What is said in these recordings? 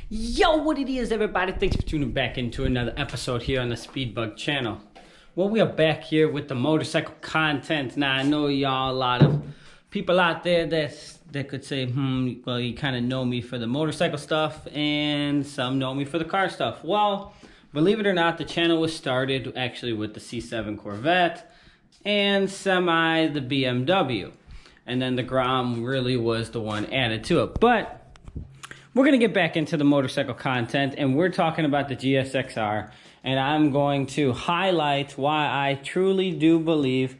Yo, what it is, everybody? Thanks for tuning back into another episode here on the Speedbug channel. Well, we are back here with the motorcycle content. Now, I know y'all, a lot of people out there that could say, well, you kind of know me for the motorcycle stuff, and some know me for the car stuff. Well, believe it or not, the channel was started actually with the C7 Corvette and semi the BMW. And then the Grom really was the one added to it. But we're going to get back into the motorcycle content, and we're talking about the GSXR, and I'm going to highlight why I truly do believe,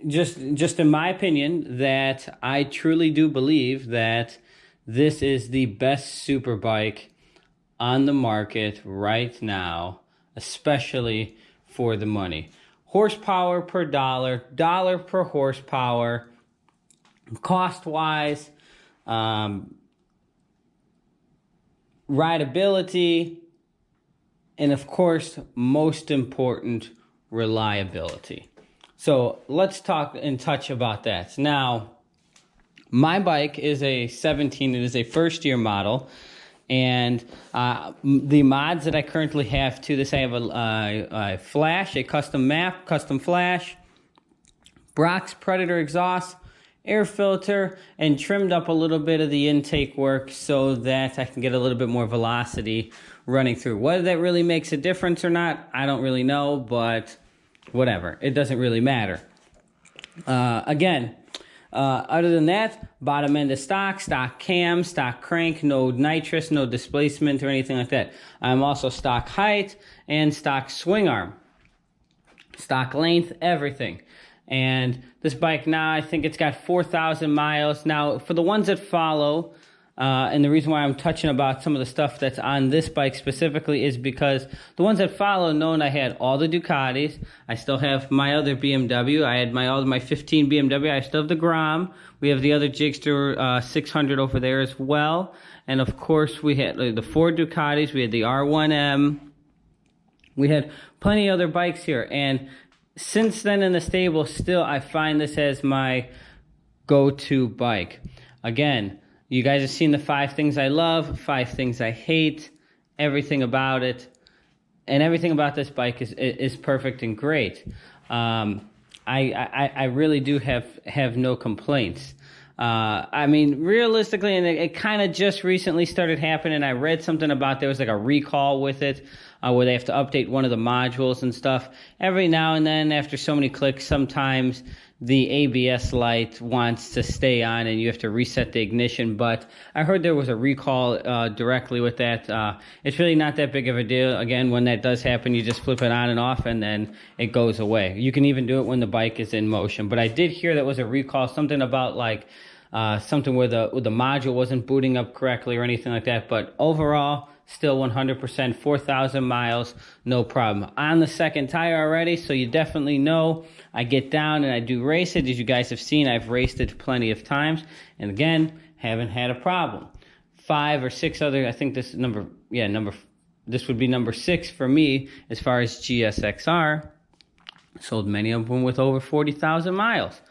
just in my opinion, that I truly do believe that this is the best super bike on the market right now, especially for the money. Horsepower per dollar, dollar per horsepower, cost-wise, rideability, and of course, most important, reliability. So let's talk and touch about that. Now, my bike is a 17, it is a first year model, and the mods that I currently have to this, I have a flash, a custom map, custom flash, Brock's Predator exhaust, air filter, and trimmed up a little bit of the intake work so that I can get a little bit more velocity running through. Whether that really makes a difference or not, I don't really know, but whatever. It doesn't really matter. Other than that, bottom end is stock cam, stock crank, no nitrous, no displacement or anything like that. I'm also stock height and stock swing arm, stock length, everything. And this bike now, I think it's got 4,000 miles. Now, for the ones that follow, and the reason why I'm touching about some of the stuff that's on this bike specifically is because the ones that follow know I had all the Ducatis. I still have my other BMW. I had all my 15 BMW. I still have the Grom. We have the other Gigster 600 over there as well. And of course, we had the 4 Ducatis. We had the R1M. We had plenty of other bikes here. And since then in the stable, still I find this as my go-to bike. Again, you guys have seen the 5 things I love, 5 things I hate, everything about it, and everything about this bike is perfect and great. I really do have no complaints. I mean, realistically, and it kind of just recently started happening. I read something about there was like a recall with it, where they have to update one of the modules and stuff. Every now and then, after so many clicks, sometimes the ABS light wants to stay on and you have to reset the ignition. But I heard there was a recall directly with that. It's really not that big of a deal. Again, when that does happen, you just flip it on and off and then it goes away. You can even do it when the bike is in motion. But I did hear that was a recall, something about like something where the module wasn't booting up correctly or anything like that. But overall, still 100%, 4,000 miles, no problem. On the second tire already, so you definitely know I get down and I do race it. As you guys have seen, I've raced it plenty of times. And again, haven't had a problem. 5 or 6 other, I think this this would be number 6 for me as far as GSXR. Sold many of them with over 40,000 miles.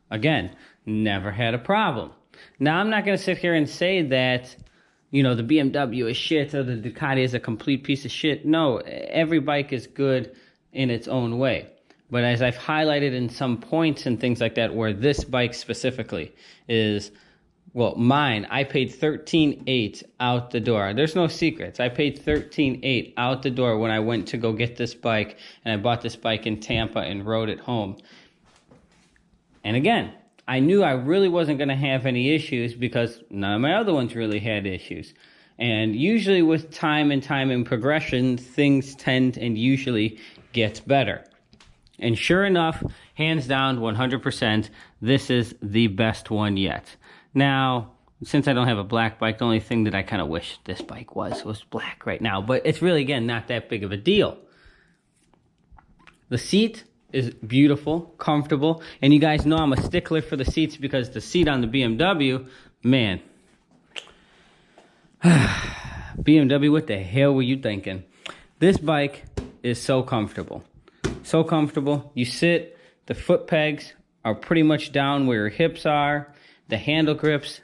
Again, never had a problem. Now, I'm not going to sit here and say that, you know, the BMW is shit or the Ducati is a complete piece of shit. No, every bike is good in its own way. But as I've highlighted in some points and things like that, where this bike specifically is, well, mine, I paid $13,800 out the door. There's no secrets. I paid $13,800 out the door when I went to go get this bike, and I bought this bike in Tampa and rode it home. And again, I knew I really wasn't going to have any issues because none of my other ones really had issues. And usually with time and progression, things tend and usually gets better. And sure enough, hands down, 100%, this is the best one yet. Now, since I don't have a black bike, the only thing that I kind of wish this bike was black right now. But it's really, again, not that big of a deal. The seat is beautiful, comfortable, and you guys know I'm a stickler for the seats because the seat on the BMW, man, BMW, what the hell were you thinking? This bike is so comfortable. So comfortable. You sit, the foot pegs are pretty much down where your hips are. The handle grips,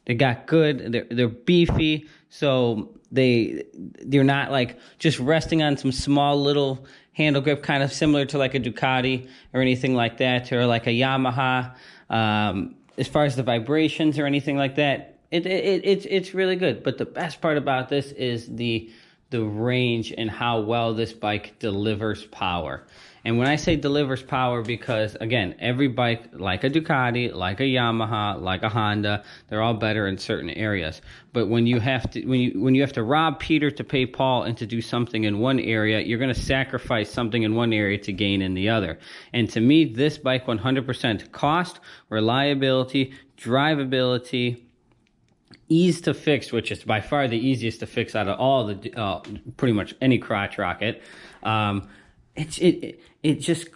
They got good. They're beefy, so they're not like just resting on some small little handle grip, kind of similar to like a Ducati or anything like that, or like a Yamaha. As far as the vibrations or anything like that, it's really good. But the best part about this is the range and how well this bike delivers power. And when I say delivers power, because again, every bike, like a Ducati, like a Yamaha, like a Honda, they're all better in certain areas. But when you have to rob Peter to pay Paul and to do something in one area, you're going to sacrifice something in one area to gain in the other. And to me, this bike 100% cost, reliability, drivability, ease to fix, which is by far the easiest to fix out of all the pretty much any crotch rocket. It just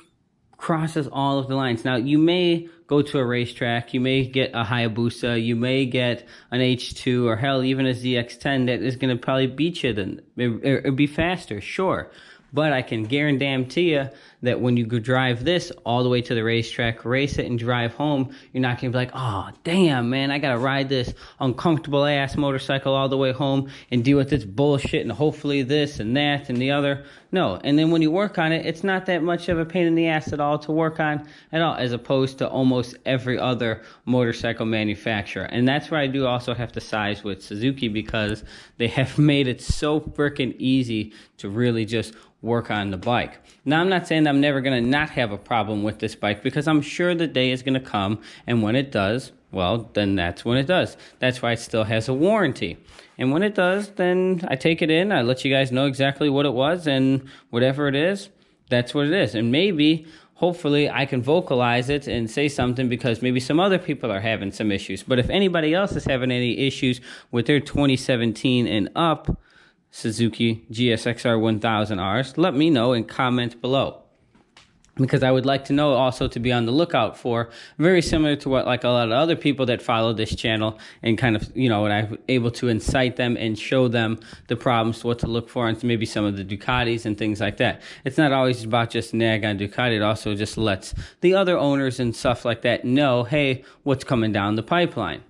crosses all of the lines. Now, you may go to a racetrack, you may get a Hayabusa, you may get an H2, or hell, even a ZX10 that is going to probably beat you, then it'll be faster, sure. But I can guarantee you that when you go drive this all the way to the racetrack, race it, and drive home, you're not going to be like, oh, damn, man, I got to ride this uncomfortable-ass motorcycle all the way home and deal with this bullshit and hopefully this and that and the other. No, and then when you work on it, it's not that much of a pain in the ass at all to work on at all, as opposed to almost every other motorcycle manufacturer. And that's where I do also have to size with Suzuki, because they have made it so freaking easy to really just work on the bike. Now, I'm not saying I'm never going to not have a problem with this bike, because I'm sure the day is going to come, and when it does, well, then that's when it does. That's why it still has a warranty. And when it does, then I take it in, I let you guys know exactly what it was, and whatever it is, that's what it is. And maybe, hopefully, I can vocalize it and say something, because maybe some other people are having some issues. But if anybody else is having any issues with their 2017 and up Suzuki GSXR1000Rs, let me know and comment below, because I would like to know also to be on the lookout for, very similar to what like a lot of other people that follow this channel, and kind of, and I'm able to incite them and show them the problems, what to look for, and maybe some of the Ducatis and things like that. It's not always about just nag on Ducati. It also just lets the other owners and stuff like that know, hey, what's coming down the pipeline.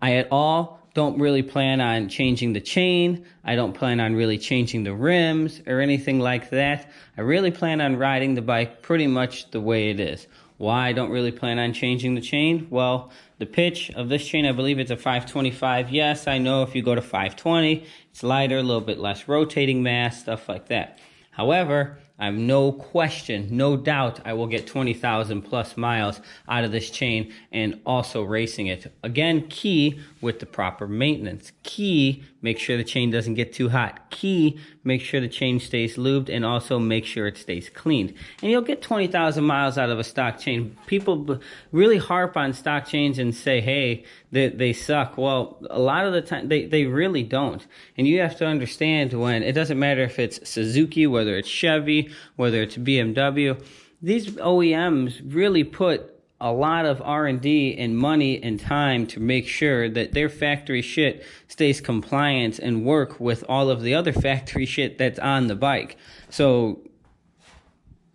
I at all don't really plan on changing the chain. I don't plan on really changing the rims or anything like that. I really plan on riding the bike pretty much the way it is. Why I don't really plan on changing the chain? Well, the pitch of this chain, I believe it's a 525. Yes, I know if you go to 520, it's lighter, a little bit less rotating mass, stuff like that. However, I have no question, no doubt I will get 20,000 plus miles out of this chain, and also racing it. Again, key with the proper maintenance. Key, make sure the chain doesn't get too hot. Key, make sure the chain stays lubed, and also make sure it stays cleaned. And you'll get 20,000 miles out of a stock chain. People really harp on stock chains and say, hey, they suck. Well, a lot of the time, they really don't. And you have to understand, when it doesn't matter if it's Suzuki, whether it's Chevy, whether it's BMW, these OEMs really put a lot of R&D and money and time to make sure that their factory shit stays compliant and work with all of the other factory shit that's on the bike. So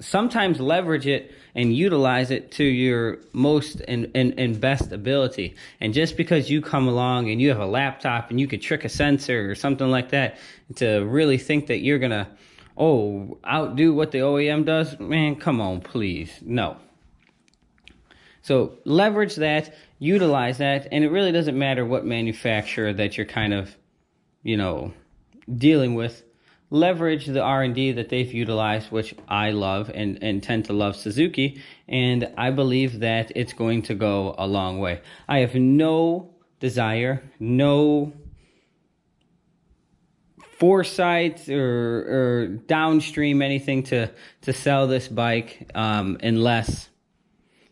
sometimes leverage it and utilize it to your most and best ability. And just because you come along and you have a laptop and you could trick a sensor or something like that to really think that you're going to, outdo what the OEM does, man, come on, please. No. So leverage that, utilize that, and it really doesn't matter what manufacturer that you're kind of, dealing with. Leverage the R&D that they've utilized, which I love and tend to love Suzuki, and I believe that it's going to go a long way. I have no desire, no foresight or downstream anything to sell this bike unless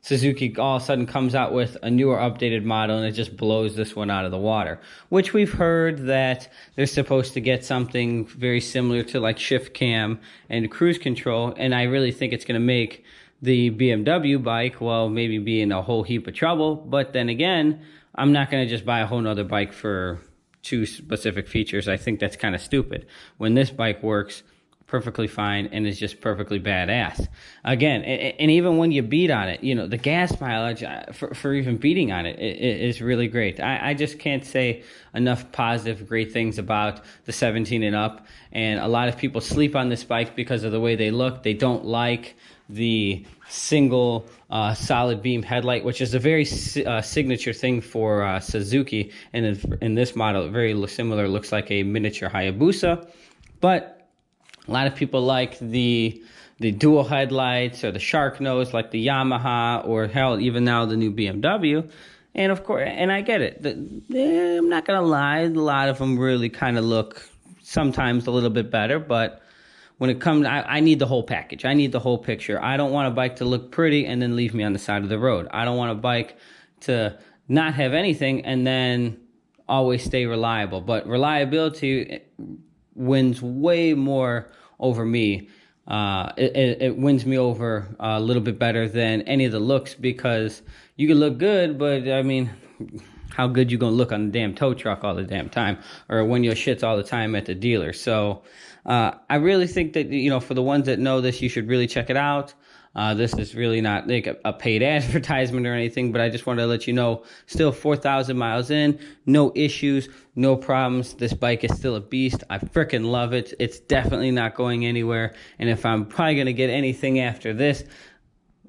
Suzuki all of a sudden comes out with a newer updated model and it just blows this one out of the water, which we've heard that they're supposed to get something very similar to like shift cam and cruise control, and I really think it's going to make the BMW bike, well, maybe be in a whole heap of trouble. But then again, I'm not going to just buy a whole nother bike for two specific features. I think that's kind of stupid. When this bike works perfectly fine and is just perfectly badass. Again, and even when you beat on it, the gas mileage for even beating on it is really great. I just can't say enough positive, great things about the 17 and up. And a lot of people sleep on this bike because of the way they look. They don't like the single solid beam headlight, which is a very signature thing for Suzuki. And in this model, very similar, looks like a miniature Hayabusa. But a lot of people like the dual headlights or the shark nose like the Yamaha, or hell, even now the new BMW. And of course, and I get it. I'm not going to lie, a lot of them really kind of look sometimes a little bit better, but when it comes, I need the whole package. I need the whole picture. I don't want a bike to look pretty and then leave me on the side of the road. I don't want a bike to not have anything and then always stay reliable. But reliability wins way more over me. It wins me over a little bit better than any of the looks, because you can look good, but I mean, how good you gonna look on the damn tow truck all the damn time, or when your shit's all the time at the dealer? So I really think that, for the ones that know this, you should really check it out. This is really not like a paid advertisement or anything, but I just wanted to let you know, still 4,000 miles in, no issues, no problems. This bike is still a beast. I freaking love it. It's definitely not going anywhere. And if I'm probably going to get anything after this,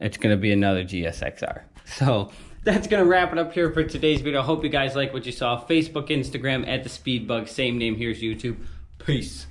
it's going to be another GSXR. So that's going to wrap it up here for today's video. I hope you guys like what you saw. Facebook, Instagram, @TheSpeedBug. Same name. Here's YouTube. Peace.